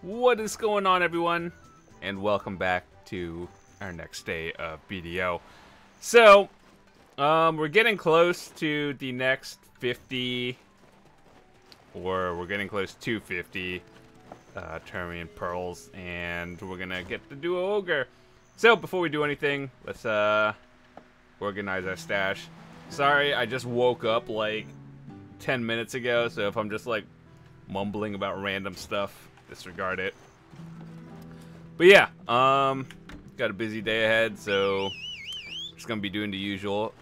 What is going on, everyone? And welcome back to our next day of BDO. So, we're getting close to the next 50, or we're getting close to 50 Termian Pearls, and we're gonna get the Duo Ogre. So, before we do anything, let's organize our stash. Sorry, I just woke up like 10 minutes ago, so if I'm just like mumbling about random stuff, disregard it. But yeah, got a busy day ahead, so just gonna be doing the usual.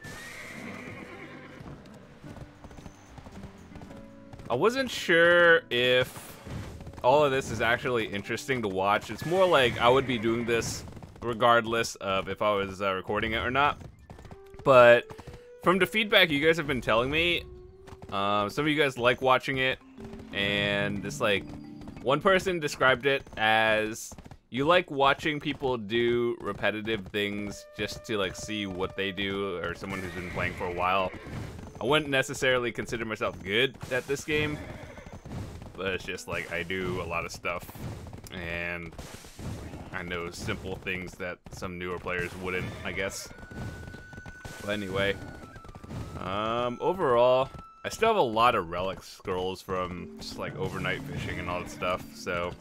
I wasn't sure if all of this is actually interesting to watch. It's more like I would be doing this regardless of if I was recording it or not. But from the feedback you guys have been telling me, some of you guys like watching it, and just like one person described it as you like watching people do repetitive things just to like see what they do, or someone who's been playing for a while. I wouldn't necessarily consider myself good at this game, but it's just like I do a lot of stuff and I know simple things that some newer players wouldn't, I guess. But anyway, overall, I still have a lot of relic scrolls from just like overnight fishing and all that stuff, so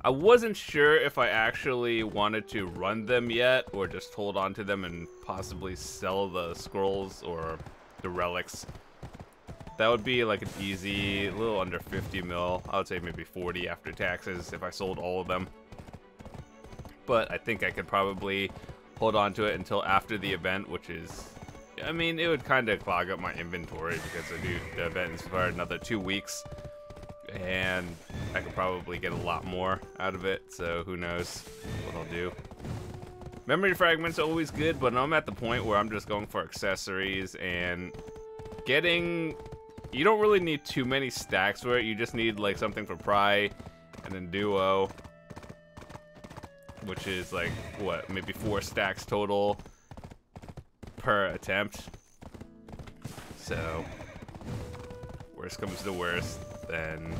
I wasn't sure if I actually wanted to run them yet or just hold on to them and possibly sell the scrolls or the relics. That would be like an easy, a little under 50 mil. I would say maybe 40 after taxes if I sold all of them. But I think I could probably hold on to it until after the event, which is, I mean, it would kind of clog up my inventory because the event is for another 2 weeks, and I could probably get a lot more out of it, so who knows what I'll do. Memory fragments are always good, but I'm at the point where I'm just going for accessories and getting, you don't really need too many stacks for it. You just need like something for Pry and then Duo, which is like, what, maybe 4 stacks total per attempt. So worst comes to worst, then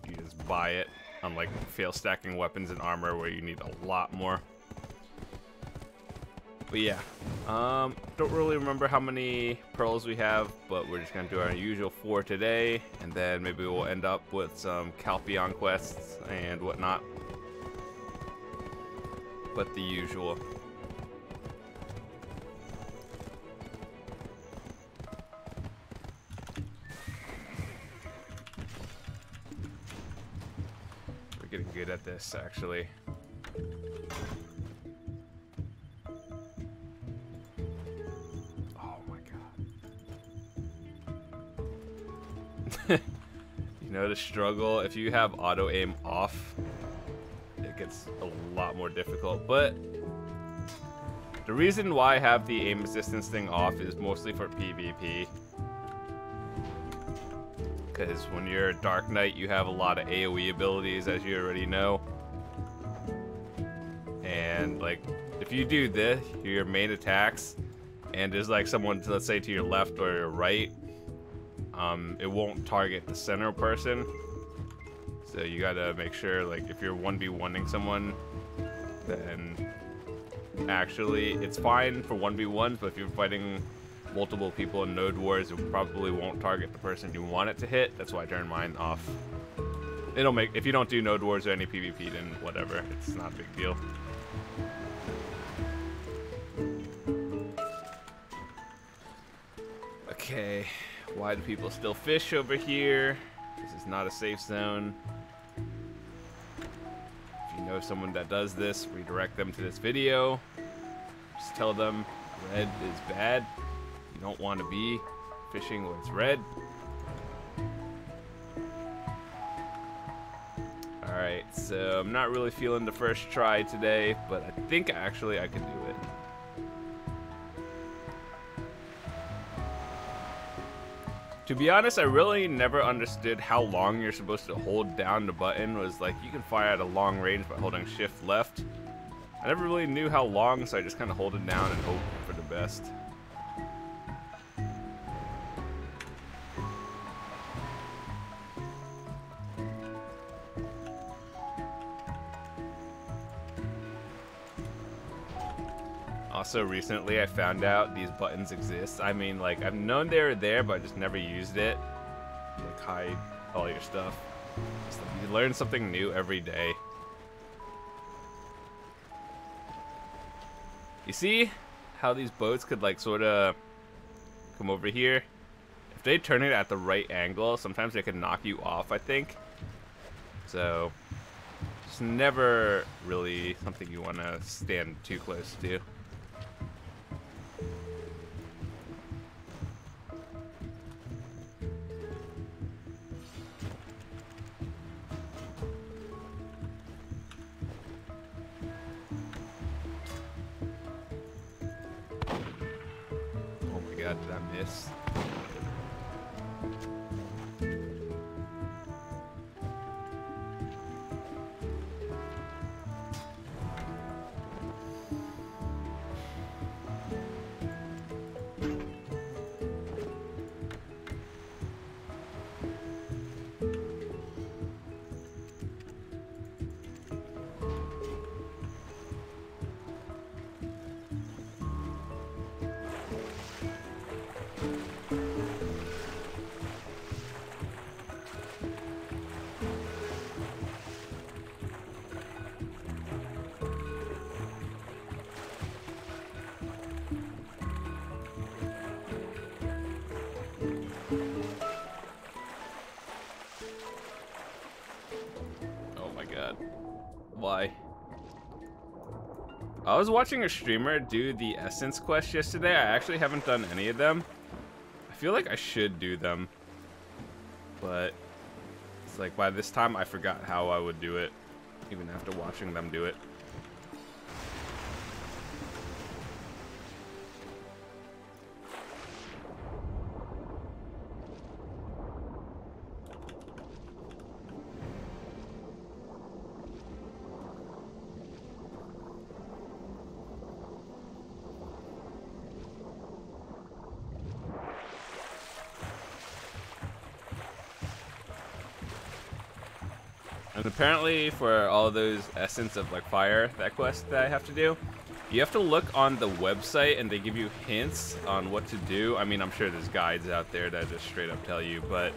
you just buy it, unlike fail stacking weapons and armor where you need a lot more. But yeah, don't really remember how many pearls we have, but we're just gonna do our usual 4 today, and then maybe we'll end up with some Calpion quests and whatnot. But the usual. We're getting good at this, actually. Oh my god. You know the struggle? If you have auto aim off, it gets a lot more difficult, but the reason why I have the aim assistance thing off is mostly for PvP, because when you're a Dark Knight you have a lot of AoE abilities, as you already know, and like if you do this, your main attacks, and there's like someone, let's say, to your left or your right, it won't target the center person. So you gotta make sure, like, if you're 1v1ing someone, then actually it's fine for 1v1s, but if you're fighting multiple people in Node Wars, it probably won't target the person you want it to hit. That's why I turned mine off. It'll make, if you don't do Node Wars or any PvP, then whatever, it's not a big deal. Okay, why do people still fish over here? This is not a safe zone. If you know someone that does this, redirect them to this video. Just tell them red is bad. You don't want to be fishing when it's red. Alright, so I'm not really feeling the first try today, but I think actually I can do it. To be honest, I really never understood how long you're supposed to hold down the button. It was like you can fire at a long range by holding shift left. I never really knew how long, so I just kind of hold it down and hope for the best. Also, recently I found out these buttons exist. I mean, like, I've known they were there, but I just never used it. Like, hide all your stuff. Just, like, you learn something new every day. You see how these boats could, like, sort of come over here? If they turn it at the right angle, sometimes they can knock you off, I think. So, it's never really something you want to stand too close to. Oh my god, did I miss? Why? I was watching a streamer do the Essence quest yesterday. I actually haven't done any of them. I feel like I should do them. But it's like by this time I forgot how I would do it, even after watching them do it. And apparently for all those Essence of like Fire, that quest that I have to do, you have to look on the website and they give you hints on what to do. I mean, I'm sure there's guides out there that just straight up tell you, but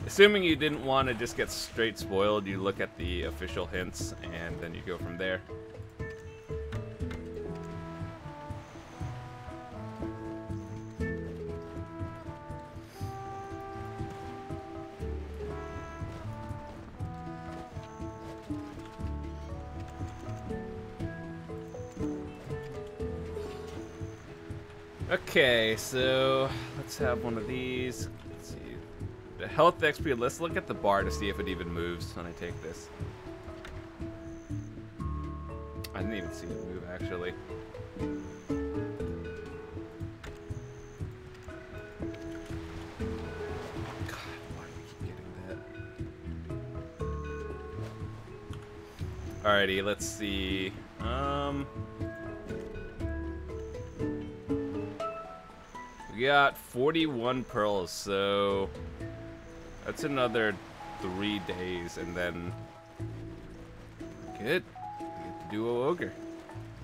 assuming you didn't want to just get straight spoiled, you look at the official hints and then you go from there. Okay, so let's have one of these. Let's see. The health XP, let's look at the bar to see if it even moves when I take this. I didn't even see it move, actually. God, why do I keep getting that? Alrighty, let's see. We got 41 pearls, so that's another 3 days, and then good. We get the duo ogre,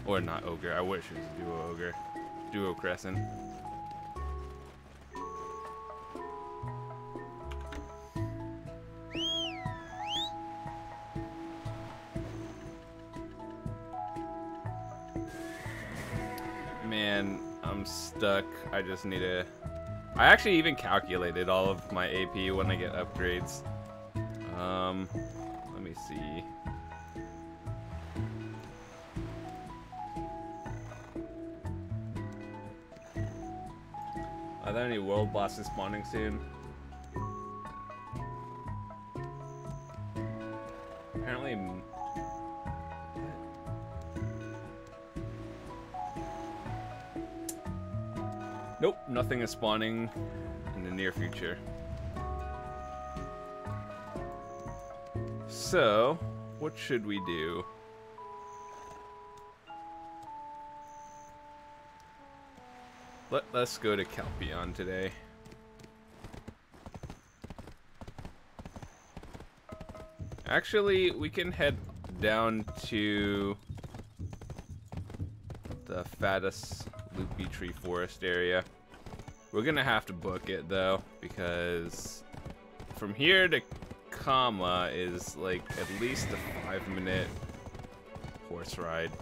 or not ogre. I wish it was a duo ogre, duo crescent. Man, I'm stuck. I just need to... I actually even calculated all of my AP when I get upgrades. Let me see. Are there any world bosses spawning soon? Apparently... Nope, nothing is spawning in the near future. So, what should we do? Let's go to Calpion today. Actually, we can head down to the fattest loopy tree forest area. We're gonna have to book it though, because from here to Kama is like at least a 5-minute horse ride.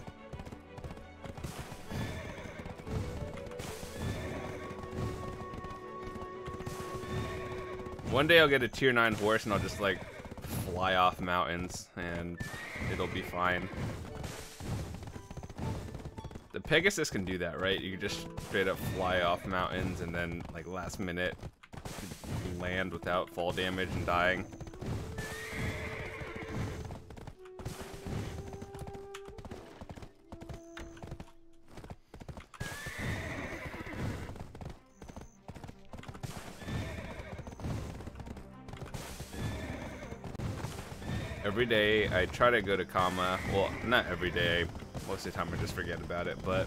One day I'll get a tier 9 horse and I'll just like fly off mountains and it'll be fine. The Pegasus can do that, right? You can just straight up fly off mountains and then like last minute land without fall damage and dying. Every day I try to go to Kama. Well, not every day. Most of the time I just forget about it, but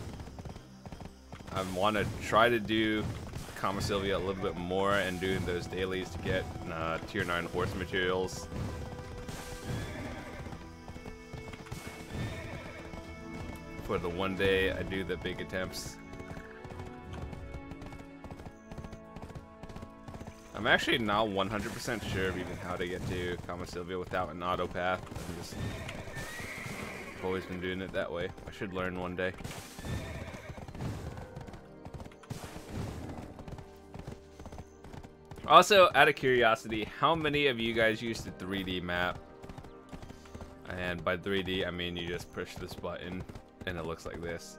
I want to try to do Kamasylvia a little bit more and doing those dailies to get tier 9 horse materials. For the one day I do the big attempts. I'm actually not 100% sure of even how to get to Kamasylvia without an auto path. I've always been doing it that way. I should learn one day. Also, out of curiosity, how many of you guys use the 3D map? And by 3D, I mean you just push this button and it looks like this.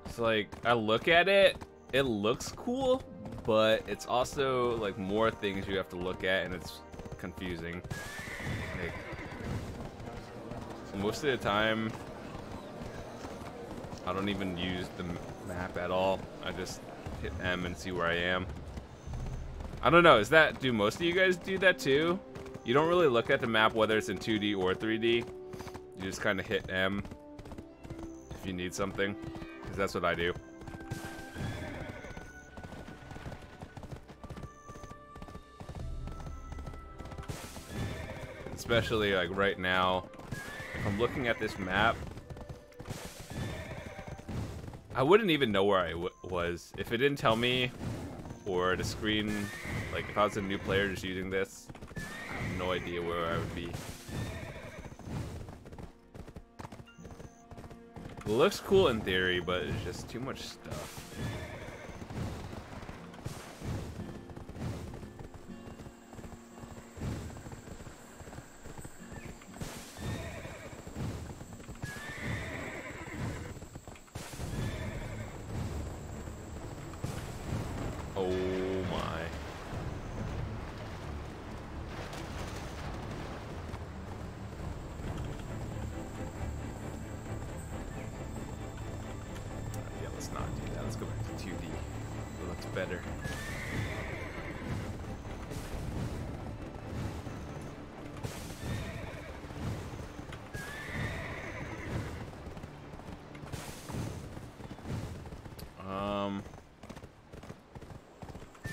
It's like, I look at it, it looks cool, but it's also like more things you have to look at and it's confusing. Like, most of the time I don't even use the map at all. I just hit M and see where I am. I don't know, do most of you guys do that too? You don't really look at the map whether it's in 2D or 3D. You just kind of hit M if you need something, because that's what I do. Especially like right now, if I'm looking at this map, I wouldn't even know where I was if it didn't tell me, or the screen, like if I was a new player just using this, I have no idea where I would be. It looks cool in theory, but it's just too much stuff. Oh my. Yeah, let's not do that. Let's go back to 2D. It looks better.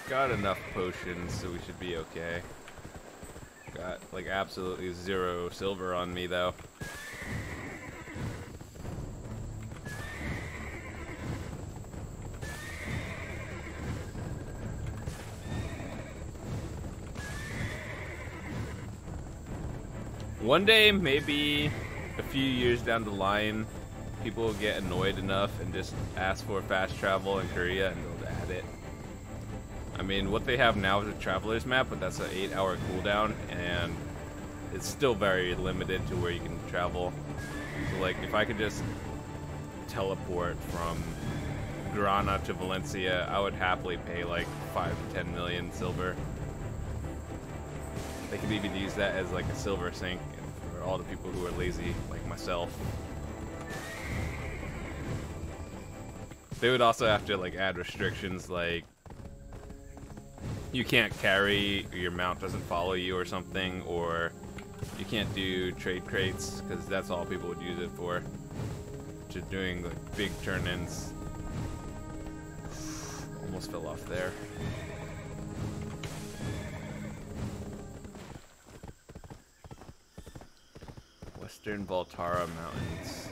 Got enough potions, so we should be okay. Got like absolutely 0 silver on me though. One day, maybe a few years down the line, people will get annoyed enough and just ask for fast travel in Korea and they'll add it. I mean, what they have now is a traveler's map, but that's an 8-hour cooldown, and it's still very limited to where you can travel. So, like, if I could just teleport from Grana to Valencia, I would happily pay like 5 to 10 million silver. They could even use that as like a silver sink for all the people who are lazy, like myself. They would also have to like add restrictions like you can't carry, or your mount doesn't follow you or something, or you can't do trade crates, because that's all people would use it for. To doing like big turn-ins. Almost fell off there. Western Voltara Mountains.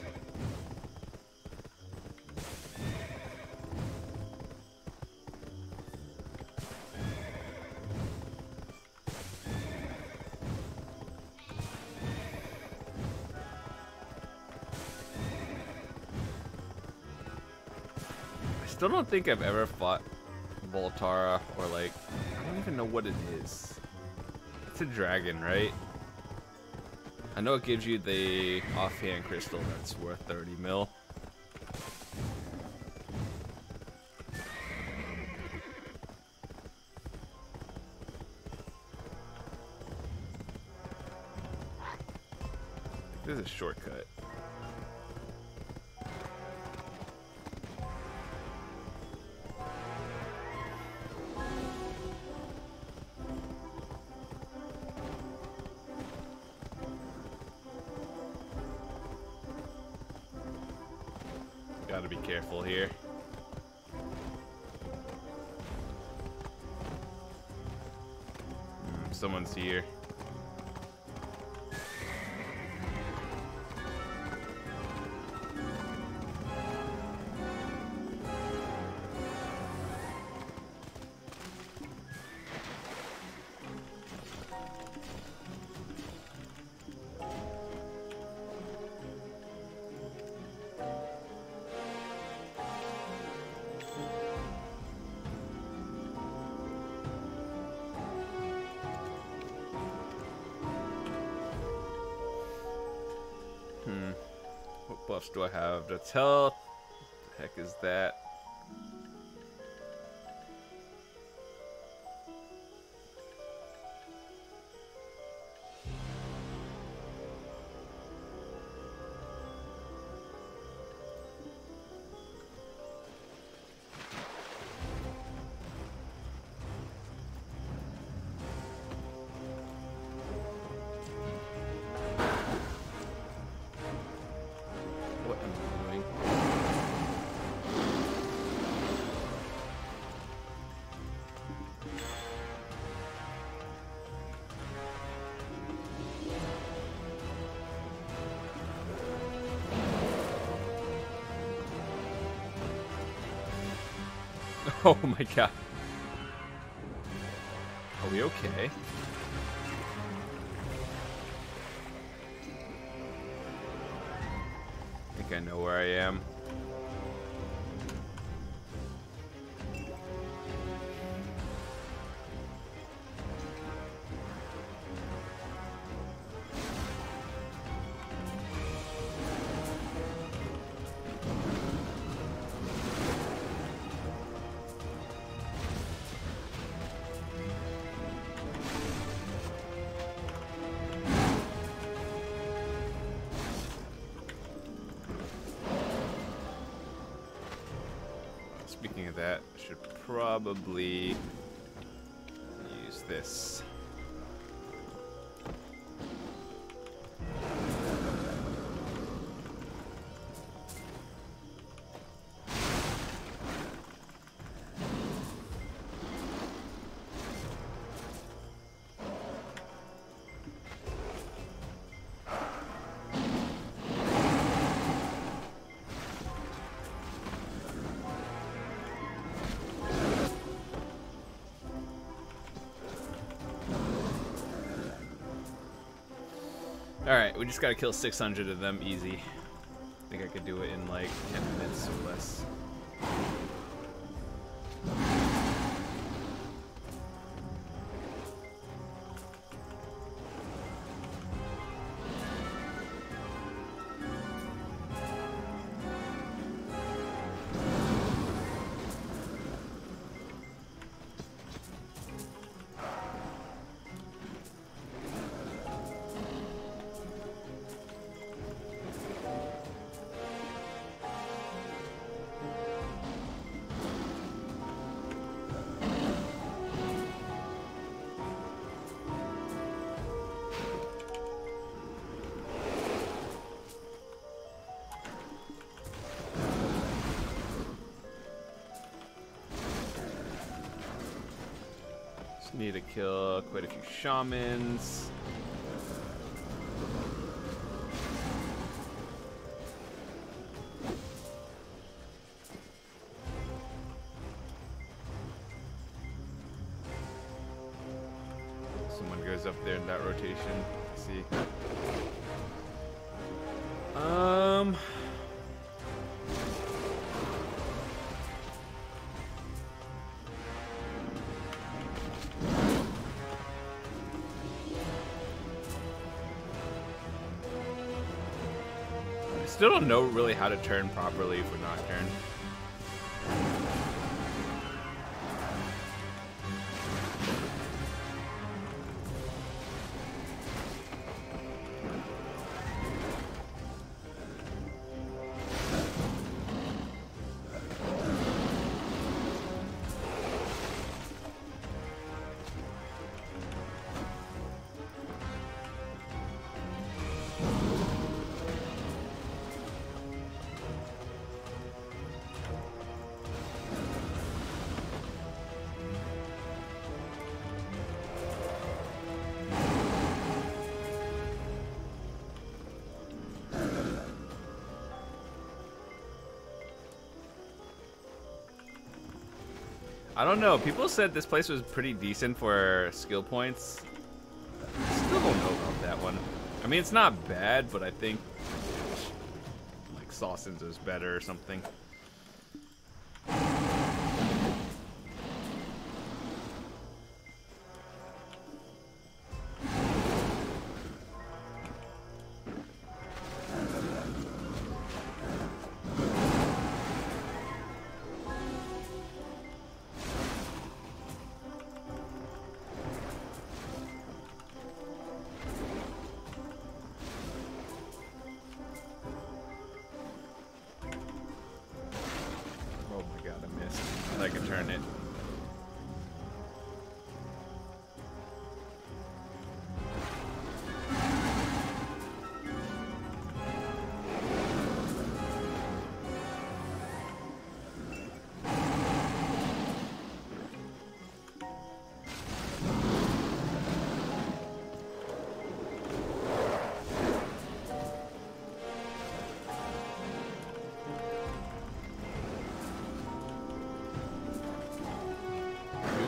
still don't think I've ever fought Voltara, or like, I don't even know what it is. It's a dragon, right? I know it gives you the offhand crystal that's worth 30 mil. There's a shortcut. Gotta be careful here. Someone's here. What buffs do I have? That's health. What the heck is that? Oh my god. Are we okay? I think I know where I am. Speaking of that, I should probably use this. Alright, we just gotta kill 600 of them easy. I think I could do it in like 10 minutes or less. Need to kill quite a few shamans. Someone goes up there in that rotation. Let's see. still don't know really how to turn properly for Nocturne. I don't know. People said this place was pretty decent for skill points. Still don't know about that one. I mean, it's not bad, but I think like Sawson's is better or something. I can turn it.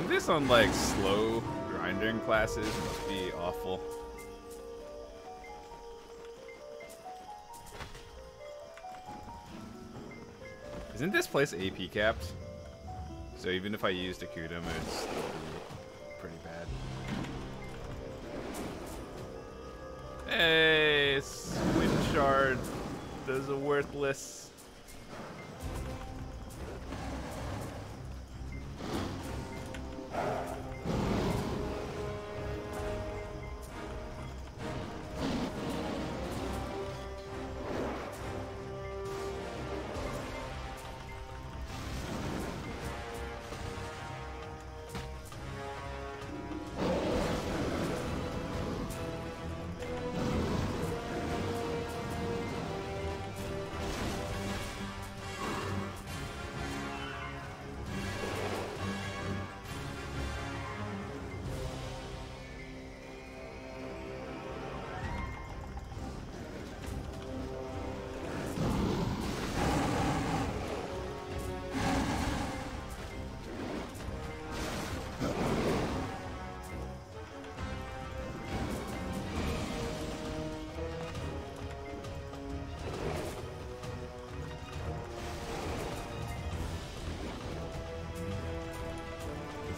This on like slow grinding classes must be awful. Isn't this place AP capped? So even if I used a Kudum, it would still be pretty bad. Hey, Wind Shard. Those are worthless.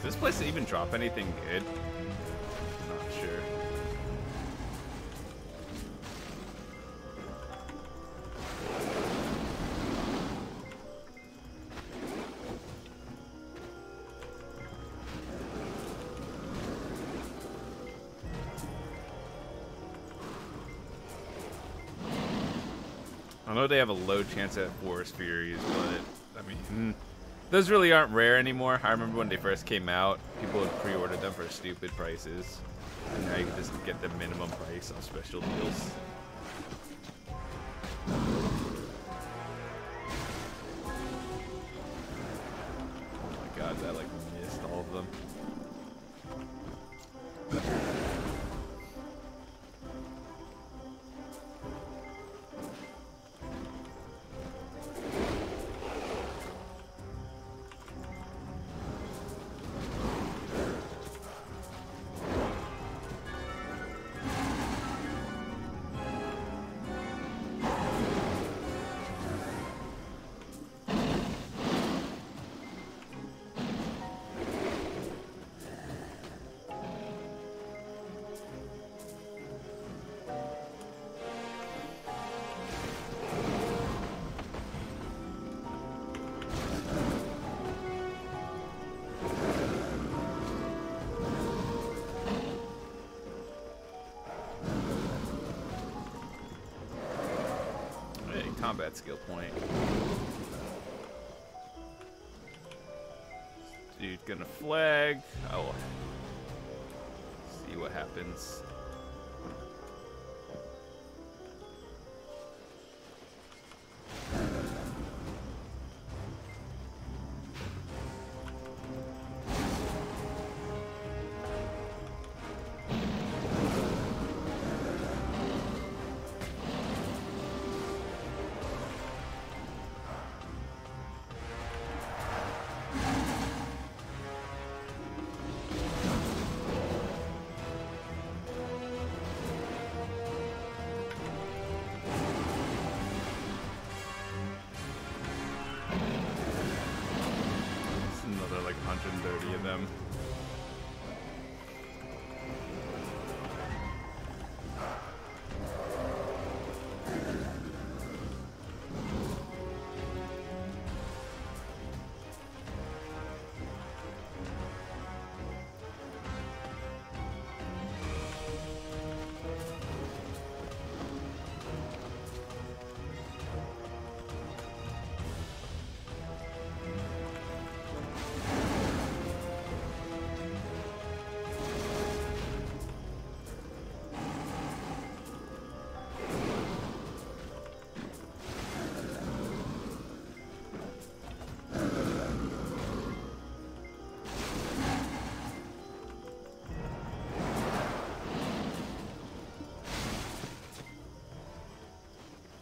Does this place even drop anything good? I'm not sure. I know they have a low chance at Forest Furies, but I mean, those really aren't rare anymore. I remember when they first came out, people would pre-order them for stupid prices, and now you can just get the minimum price on special deals. Oh my god, that like missed all of them. combat skill point. Dude, gonna flag. I will see what happens. Like 130 of them.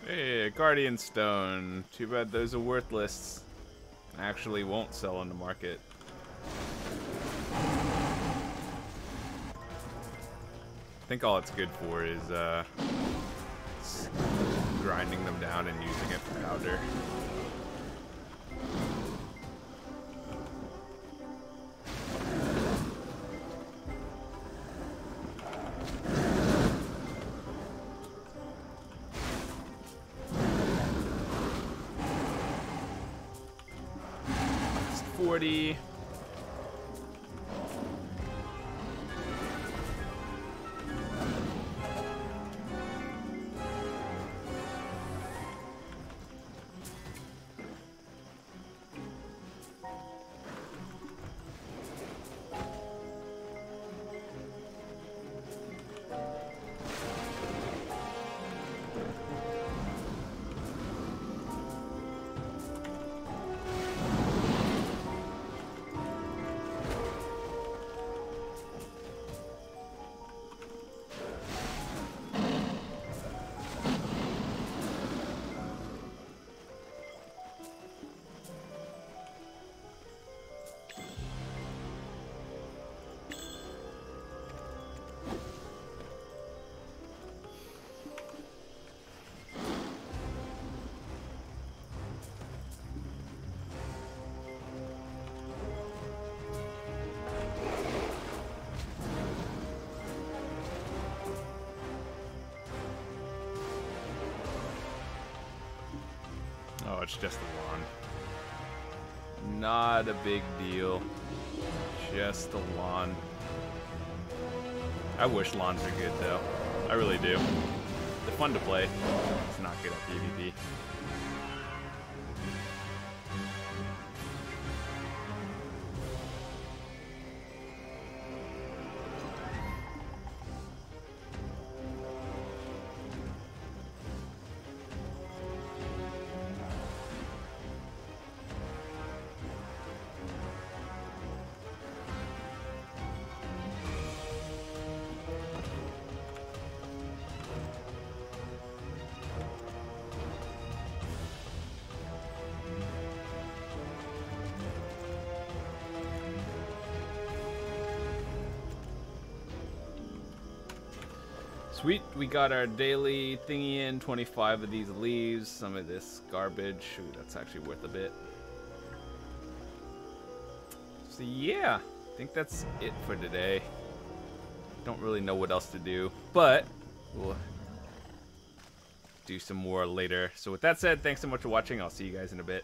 Hey, a Guardian Stone. Too bad those are worthless. Actually won't sell on the market. I think all it's good for is grinding them down and using it for powder. It's 40. Oh, it's just the lawn. Not a big deal. Just the lawn. I wish lawns are good, though. I really do. They're fun to play. It's not good at PvP. Sweet, we got our daily thingy in, 25 of these leaves, some of this garbage. Ooh, that's actually worth a bit. So yeah, I think that's it for today. Don't really know what else to do, but we'll do some more later. So with that said, thanks so much for watching. I'll see you guys in a bit.